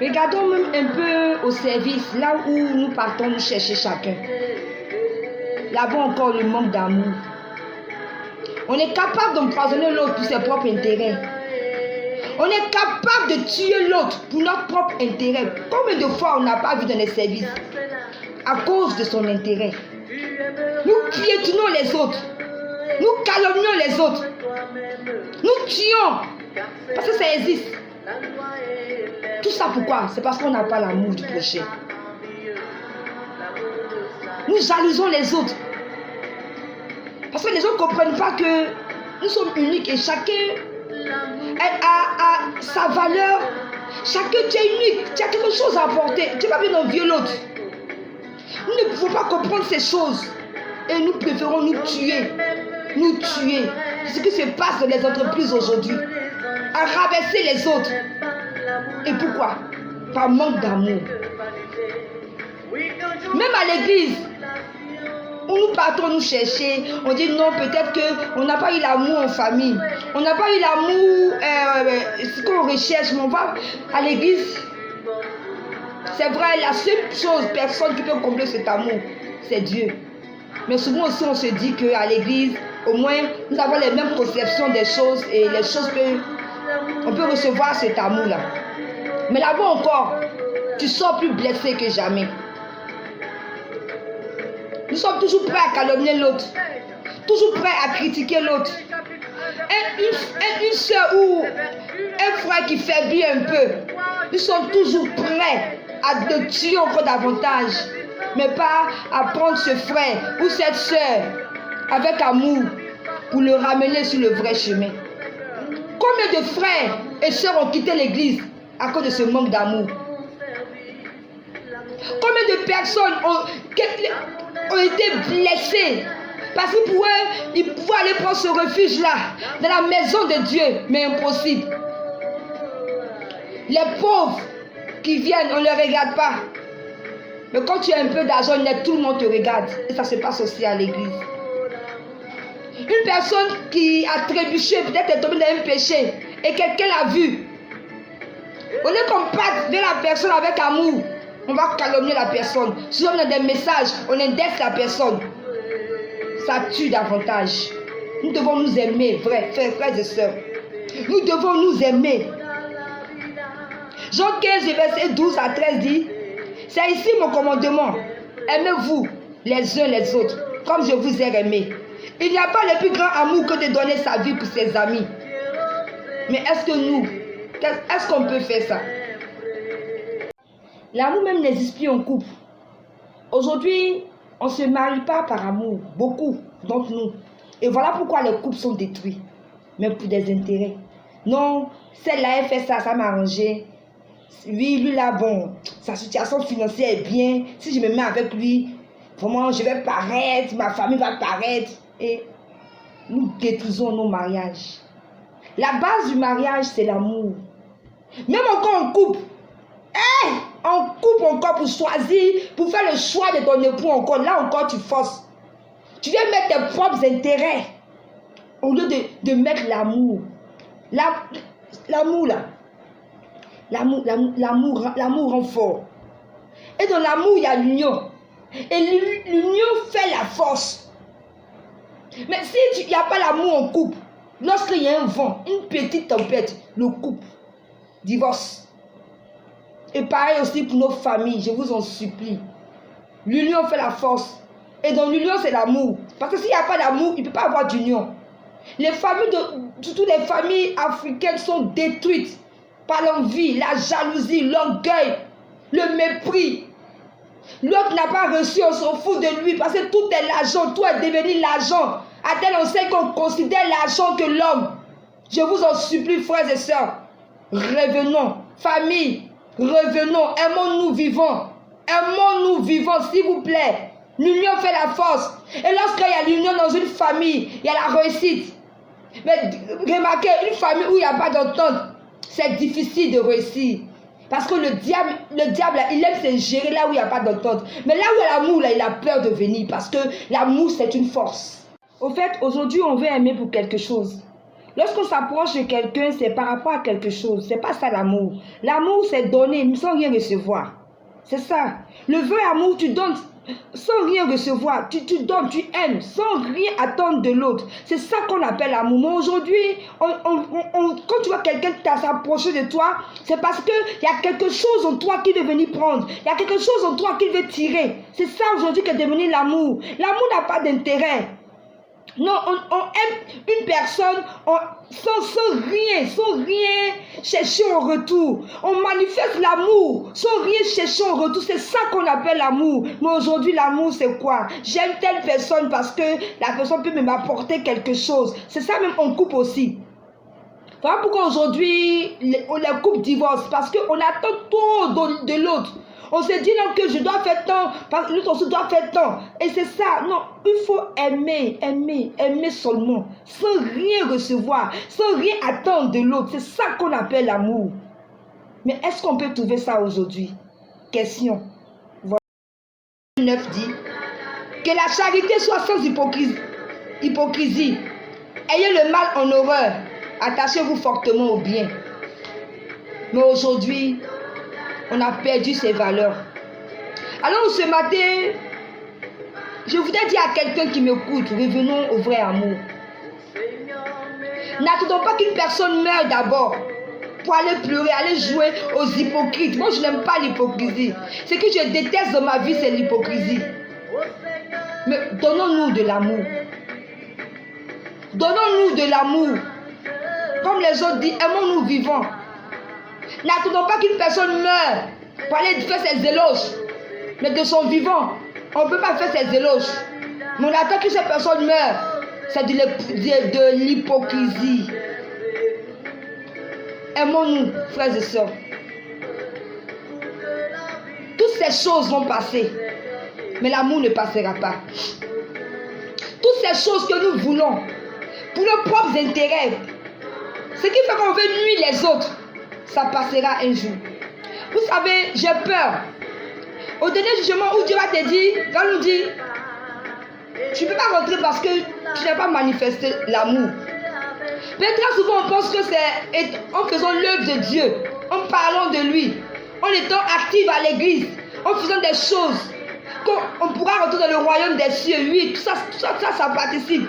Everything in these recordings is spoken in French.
Regardons même un peu au service, là où nous partons nous chercher chacun. Là-bas encore le manque d'amour. On est capable d'empoisonner l'autre pour ses propres intérêts. On est capable de tuer l'autre pour notre propre intérêt. Combien de fois on n'a pas vu dans les services à cause de son intérêt? Nous piétinons les autres. Nous calomnions les autres. Nous tuons. Parce que ça existe. Tout ça pourquoi? C'est parce qu'on n'a pas l'amour du prochain. Nous jalousons les autres. Parce que les autres ne comprennent pas que nous sommes uniques et chacun a sa valeur. Chacun, tu es unique. Tu as quelque chose à apporter. Tu ne vas pas bien envier l'autre. Nous ne pouvons pas comprendre ces choses. Et nous préférons nous tuer. Nous tuer. C'est ce qui se passe dans les entreprises aujourd'hui. À rabaisser les autres. Et pourquoi? Par manque d'amour. Même à l'église, où nous partons nous chercher, on dit non, peut-être qu'on n'a pas eu l'amour en famille. On n'a pas eu l'amour, ce qu'on recherche, mais on va à l'église. C'est vrai, la seule chose, personne qui peut combler cet amour, c'est Dieu. Mais souvent aussi, on se dit qu'à l'église, au moins, nous avons les mêmes conceptions des choses et les choses on peut recevoir cet amour-là. Mais là-bas encore, tu sors plus blessé que jamais. Nous sommes toujours prêts à calomnier l'autre. Toujours prêts à critiquer l'autre. Une soeur ou un frère qui faiblit un peu, nous sommes toujours prêts à le tuer encore davantage. Mais pas à prendre ce frère ou cette soeur avec amour pour le ramener sur le vrai chemin. Combien de frères et sœurs ont quitté l'église à cause de ce manque d'amour? Combien de personnes ont été blessées parce qu'ils pouvaient aller prendre ce refuge-là dans la maison de Dieu, mais impossible. Les pauvres qui viennent, on ne les regarde pas. Mais quand tu as un peu d'argent, tout le monde te regarde. Et ça se passe aussi à l'église. Une personne qui a trébuché, peut-être est tombée dans un péché, et quelqu'un l'a vu. Au lieu qu'on parte vers la personne avec amour, on va calomnier la personne. Si on a des messages, on indexe la personne. Ça tue davantage. Nous devons nous aimer, frères et sœurs. Nous devons nous aimer. Jean 15, verset 12 à 13 dit, c'est ici mon commandement. Aimez-vous les uns les autres, comme je vous ai aimé. Il n'y a pas le plus grand amour que de donner sa vie pour ses amis. Mais est-ce qu'on peut faire ça? L'amour même n'existe plus en couple. Aujourd'hui, on ne se marie pas par amour. Beaucoup d'entre nous. Et voilà pourquoi les couples sont détruits. Même pour des intérêts. Non, celle-là, elle fait ça, ça m'a arrangé. Oui, lui là, bon, sa situation financière est bien. Si je me mets avec lui, vraiment, je vais paraître, ma famille va paraître. Et nous détruisons nos mariages. La base du mariage, c'est l'amour. Même encore en couple. En couple encore pour choisir, pour faire le choix de ton époux encore. Là encore, tu forces. Tu viens mettre tes propres intérêts. Au lieu de mettre l'amour. L'amour là. L'amour rend fort. Et dans l'amour, il y a l'union. Et l'union fait la force. Mais si il n'y a pas l'amour en couple, lorsqu'il y a un vent, une petite tempête, le couple divorce. Et pareil aussi pour nos familles, je vous en supplie. L'union fait la force. Et dans l'union, c'est l'amour. Parce que s'il n'y a pas d'amour, il ne peut pas avoir d'union. Les familles, surtout les familles africaines, sont détruites par l'envie, la jalousie, l'orgueil, le mépris. L'autre n'a pas reçu, on s'en fout de lui parce que tout est l'argent, tout est devenu l'argent. À tel enseigne qu'on considère l'argent que l'homme. Je vous en supplie, frères et sœurs, revenons, famille, revenons, aimons-nous vivants. Aimons-nous vivants, s'il vous plaît. L'union fait la force. Et lorsqu'il y a l'union dans une famille, il y a la réussite. Mais remarquez, une famille où il n'y a pas d'entente, c'est difficile de réussir. Parce que le diable, il aime se gérer là où il n'y a pas d'entente. Mais là où il y a l'amour, là, il a peur de venir. Parce que l'amour, c'est une force. Au fait, aujourd'hui, on veut aimer pour quelque chose. Lorsqu'on s'approche de quelqu'un, c'est par rapport à quelque chose. C'est pas ça l'amour. L'amour, c'est donner sans rien recevoir. C'est ça. Le vrai amour, tu donnes sans rien recevoir. Tu donnes, tu aimes sans rien attendre de l'autre. C'est ça qu'on appelle l'amour. Mais aujourd'hui, quand tu vois quelqu'un qui s'approcher de toi, c'est parce qu'il y a quelque chose en toi qui veut venir prendre. Il y a quelque chose en toi qui veut tirer. C'est ça aujourd'hui qui est devenu l'amour. L'amour n'a pas d'intérêt. Non, on aime une personne sans rien chercher en retour. On manifeste l'amour sans rien chercher en retour. C'est ça qu'on appelle l'amour. Mais aujourd'hui, l'amour, c'est quoi? J'aime telle personne parce que la personne peut m'apporter quelque chose. C'est ça même en couple aussi. Voilà pourquoi aujourd'hui, les couples divorcent. Parce qu'on attend trop de l'autre. On se dit non que je dois faire tant, parce que l'autre aussi doit faire tant. Et c'est ça. Non, il faut aimer seulement. Sans rien recevoir, sans rien attendre de l'autre. C'est ça qu'on appelle l'amour. Mais est-ce qu'on peut trouver ça aujourd'hui? Question. Voilà. 9 dit que la charité soit sans hypocrisie. Ayez le mal en horreur. Attachez-vous fortement au bien. Mais aujourd'hui, on a perdu ses valeurs. Alors ce matin, je voudrais dire à quelqu'un qui m'écoute, revenons au vrai amour. N'attendons pas qu'une personne meure d'abord pour aller pleurer, aller jouer aux hypocrites. Moi, je n'aime pas l'hypocrisie. Ce que je déteste dans ma vie, c'est l'hypocrisie. Mais donnons-nous de l'amour. Donnons-nous de l'amour. Comme les autres disent, aimons-nous vivants. N'attendons pas qu'une personne meure pour aller faire ses éloges. Mais de son vivant, on ne peut pas faire ses éloges. Mais on attend que cette personne meure. C'est de l'hypocrisie. Aimons-nous, frères et sœurs. Toutes ces choses vont passer. Mais l'amour ne passera pas. Toutes ces choses que nous voulons, pour nos propres intérêts, ce qui fait qu'on veut nuire les autres, ça passera un jour. Vous savez, j'ai peur. Au dernier jugement où Dieu va te dire, va nous dire, tu ne peux pas rentrer parce que tu n'as pas manifesté l'amour. Mais très souvent, on pense que c'est en faisant l'œuvre de Dieu, en parlant de lui, en étant actif à l'église, en faisant des choses, qu'on pourra rentrer dans le royaume des cieux. Oui, tout ça participe.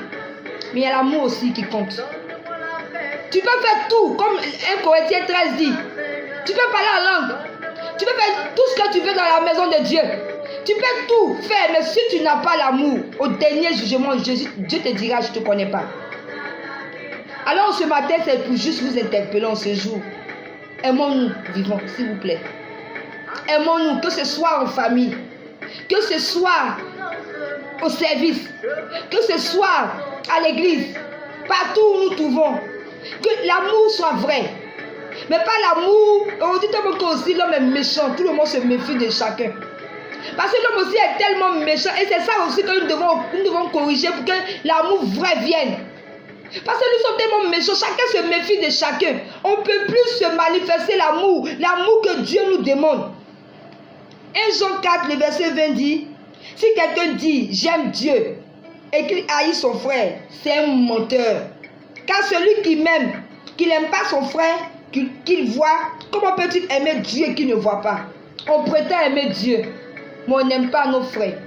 Mais il y a l'amour aussi qui compte. Tu peux faire tout, comme 1 Corinthiens 13 dit. Tu peux parler en langue. Tu peux faire tout ce que tu veux dans la maison de Dieu. Tu peux tout faire, mais si tu n'as pas l'amour, au dernier jugement, Dieu te dira, je ne te connais pas. Alors ce matin, c'est pour juste vous interpeller en ce jour. Aimons-nous vivants, s'il vous plaît. Aimons-nous, que ce soit en famille, que ce soit au service, que ce soit à l'église, partout où nous trouvons. Que l'amour soit vrai. Mais pas l'amour. On dit tout le monde aussi l'homme est méchant. Tout le monde se méfie de chacun. Parce que l'homme aussi est tellement méchant. Et c'est ça aussi que nous devons corriger pour que l'amour vrai vienne. Parce que nous sommes tellement méchants. Chacun se méfie de chacun. On ne peut plus se manifester l'amour. L'amour que Dieu nous demande. 1 Jean 4, le verset 20 dit, si quelqu'un dit j'aime Dieu et qu'il haït son frère, c'est un menteur. Car celui qui m'aime, qui n'aime pas son frère, qu'il voit, comment peut-il aimer Dieu qu'il ne voit pas? On prétend aimer Dieu, mais on n'aime pas nos frères.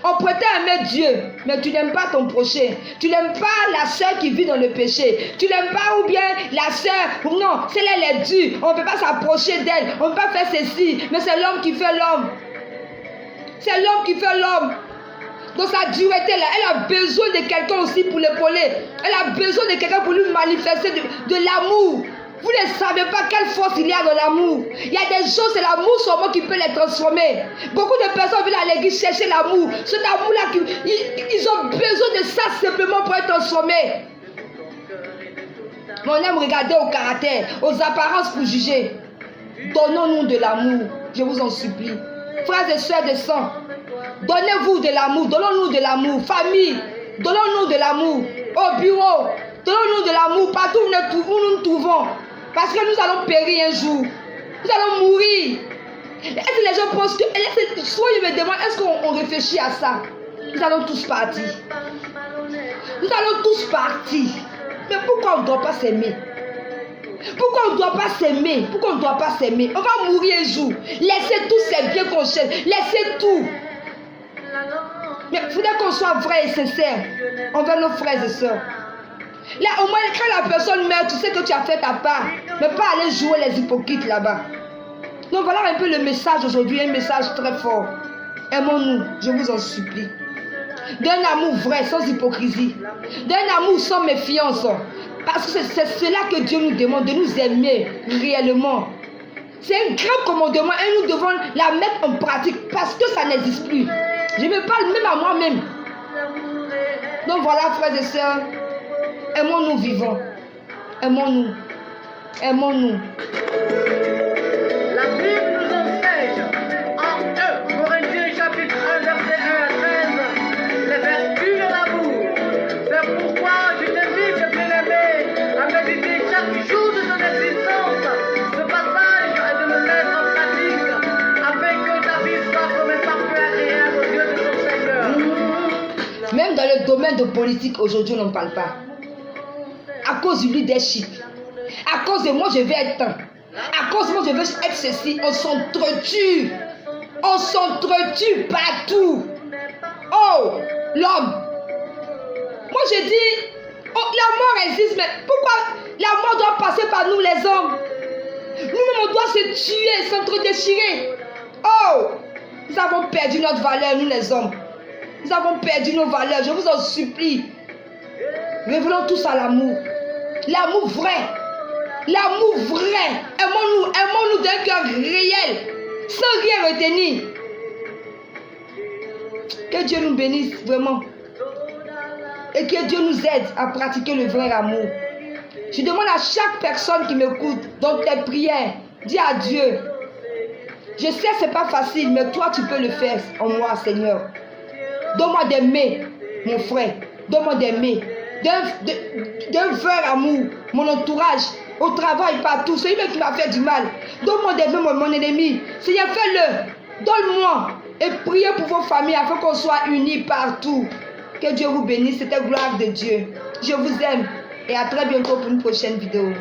On prétend aimer Dieu, mais tu n'aimes pas ton prochain. Tu n'aimes pas la soeur qui vit dans le péché. Tu n'aimes pas ou bien la soeur, non, c'est elle est dure. On ne peut pas s'approcher d'elle, on ne peut pas faire ceci. Mais c'est l'homme qui fait l'homme. C'est l'homme qui fait l'homme. Dans sa dureté là, elle a besoin de quelqu'un aussi pour l'épauler. Elle a besoin de quelqu'un pour lui manifester de l'amour. Vous ne savez pas quelle force il y a dans l'amour. Il y a des choses, c'est l'amour seulement qui peut les transformer. Beaucoup de personnes viennent à l'église chercher l'amour. Cet amour-là, ils ont besoin de ça simplement pour être transformés. Mais on aime regarder au caractère, aux apparences pour juger. Donnons-nous de l'amour, je vous en supplie. Frères et sœurs de sang, donnez-vous de l'amour, donnons-nous de l'amour. Famille, donnons-nous de l'amour. Au bureau, donnons-nous de l'amour partout où nous nous trouvons. Parce que nous allons périr un jour. Nous allons mourir. Est-ce que les gens pensent que... Soit ils me demandent, est-ce qu'on réfléchit à ça? Nous allons tous partir. Nous allons tous partir. Mais pourquoi on ne doit pas s'aimer? Pourquoi on ne doit pas s'aimer? Pourquoi on ne doit pas s'aimer? On va mourir un jour. Laissez tous ces biens qu'on cherche. Laissez tout. Mais il faudrait qu'on soit vrai et sincère envers nos frères et sœurs. Là, au moins, quand la personne meurt, tu sais que tu as fait ta part. Mais pas aller jouer les hypocrites là-bas. Donc voilà un peu le message aujourd'hui, un message très fort. Aimons-nous, je vous en supplie. D'un amour vrai, sans hypocrisie. D'un amour sans méfiance. Parce que c'est cela que Dieu nous demande, de nous aimer réellement. C'est un grand commandement et nous devons la mettre en pratique parce que ça n'existe plus. Je me parle même à moi-même. Donc voilà, frères et sœurs, aimons-nous vivants. Aimons-nous. Aimons-nous. La Bible nous enseigne en 1 Corinthiens chapitre 1 verset 1 à 13 les vertus de l'amour. C'est pourquoi je t'invite, bien-aimé, à méditer chaque jour de ton existence ce passage et de le mettre en pratique afin que ta vie soit comme un parfum agréable aux yeux de ton Seigneur. Même dans le domaine de politique, aujourd'hui, on n'en parle pas. À cause du leadership. À cause de moi, je vais être un. À cause de moi, je veux être ceci. On s'entretue. On s'entretue partout. Oh, l'homme. Moi, je dis, oh, la mort existe, mais pourquoi la mort doit passer par nous, les hommes? Nous-mêmes, on doit se tuer, s'entre-déchirer. Oh, nous avons perdu notre valeur, nous, les hommes. Nous avons perdu nos valeurs. Je vous en supplie. Revenons tous à l'amour. L'amour vrai. L'amour vrai. Aimons-nous. Aimons-nous d'un cœur réel. Sans rien retenir. Que Dieu nous bénisse vraiment. Et que Dieu nous aide à pratiquer le vrai amour. Je demande à chaque personne qui m'écoute, dans tes prières, dis à Dieu. Je sais que ce n'est pas facile, mais toi tu peux le faire en moi, Seigneur. Donne-moi d'aimer mon frère. Donne-moi d'aimer. D'un vrai amour. Mon entourage. Au travail, partout. Celui qui m'a fait du mal. Donne-moi d'aimer mon ennemi. Seigneur, fais-le. Donne-moi. Et priez pour vos familles afin qu'on soit unis partout. Que Dieu vous bénisse. C'était gloire de Dieu. Je vous aime. Et à très bientôt pour une prochaine vidéo.